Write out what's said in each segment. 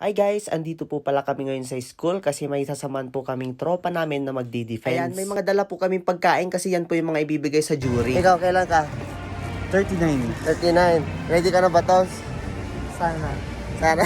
Hi guys, andito po pala kami ngayon sa school kasi may sasamahan po kaming tropa namin na magdi-defense. Ayan, may mga dala po kaming pagkain kasi yan po yung mga ibibigay sa jury. Ikaw, kailan ka? 39. 39. Ready ka na ba, Tos? Sana. Sana.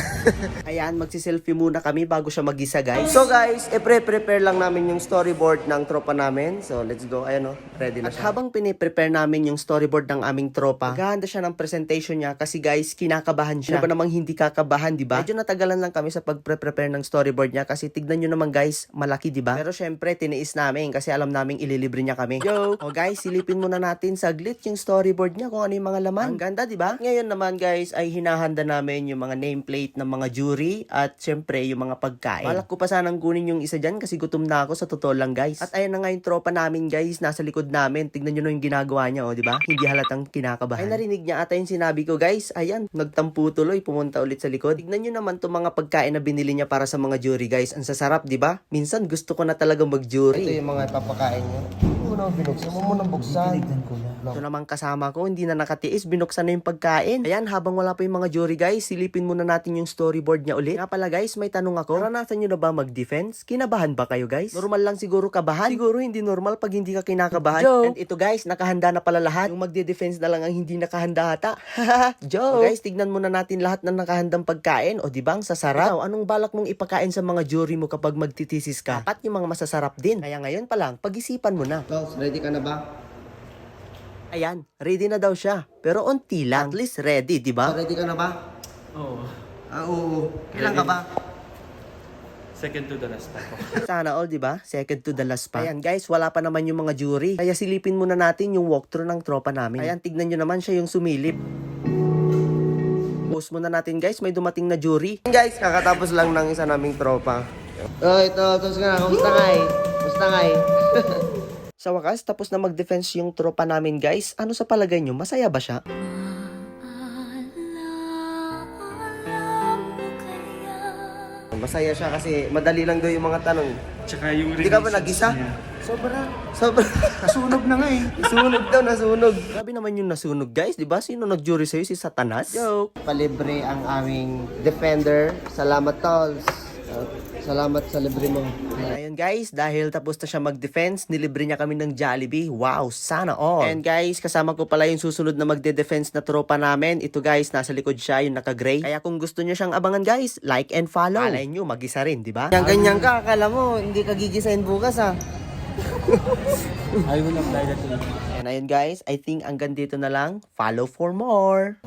Ayan, magsiselfie muna kami bago siya mag-isa, guys. So guys, prepare lang namin yung storyboard ng tropa namin. So let's go. Ayan o, ready na siya. At habang piniprepare namin yung storyboard ng aming tropa, maghahanda siya ng presentation niya kasi guys, kinakabahan siya. Ano ba namang hindi kakabahan, di ba? Medyo natagalan lang kami sa pag-prepare ng storyboard niya kasi tignan nyo naman guys, malaki, di ba? Pero syempre, tiniis namin kasi alam naming ililibre niya kami. Yo! O guys, silipin muna natin saglit yung storyboard niya kung ano yung mga laman. Ang ganda, di ba? Ngayon naman guys, ay hinahanda namin yung mga nameplate ng mga jury at syempre yung mga pagkain. Balak ko pa sanang kunin yung isa dyan kasi gutom na ako sa totoo lang guys. At ayan na nga yung tropa namin guys, nasa likod namin. Tignan nyo na yung ginagawa niya, di ba? Hindi halatang kinakabahan. Ay narinig niya ata yung sinabi ko guys. Ayan, nagtampo tuloy, pumunta ulit sa likod. Tignan nyo naman itong mga pagkain na binili niya para sa mga jury guys. Ang sasarap, di ba? Minsan gusto ko na talaga mag-jury. Ito yung mga papakain niyo. Muna binuksan mo muna buksan. Ito naman kasama ko, hindi na nakatiis, binuksan na yung pagkain. Ayan, habang wala pa yung mga jury guys, silipin muna natin yung storyboard niya ulit. Nga pala guys, may tanong ako. Naranasan nyo na ba mag-defense? Kinabahan ba kayo guys? Normal lang siguro kabahan. Siguro hindi normal pag hindi ka kinakabahan. Joke! And ito guys, nakahanda na pala lahat. Yung magde-defense na lang ang hindi nakahanda ata. Joke! Guys, tignan muna natin lahat ng nakahandang pagkain. O di ba, ang sasarap? Anong balak mong ipakain sa mga jury mo kapag magtitisis ka? Dapat yung mga masasarap din. Kaya ngayon pa lang, pag-isipan mo na. Tos, ready ka na ba? Ayan, ready na daw siya. Pero unti lang. At least ready, di ba? Ready ka na ba? Oo. Oo. Kailan ka ba? Second to the last pa po. Sana all, di ba? Second to the last pa. Ayan guys, wala pa naman yung mga jury. Kaya silipin muna natin yung walkthrough ng tropa namin. Ayan, tignan nyo naman siya yung sumilip. Post muna natin guys, may dumating na jury. Guys, kakatapos lang ng isa naming tropa. Oh, ito. Tos ka na. Kumusta nga eh? Kumusta nga eh? Sa wakas, tapos na mag-defense yung tropa namin guys. Ano sa palagay nyo? Masaya ba siya? Masaya siya kasi madali lang daw yung mga tanong. Tsaka yung Hindi ka ba nag-isa? Sobra. Nasunog na nga eh. Nasunog. Grabe naman yung nasunog guys, di ba? Sino nag-jury sa'yo? Si Satanas? Joke. Palibre ang aming defender. Salamat, Tols. Salamat sa libre mo. Ayun guys, dahil tapos na siya mag-defense, nilibre niya kami ng Jollibee. Wow, sana all. And guys, kasama ko pala yung susunod na magde-defense na tropa namin. Ito guys, nasa likod siya, yung naka-gray. Kaya kung gusto niyo siyang abangan guys, like and follow. Alay nyo, mag-isa rin, di ba? Ganyan ka, akala mo, hindi ka gigisahin bukas ah. I will apply that to you. And ayun guys, I think hanggang dito na lang. Follow for more.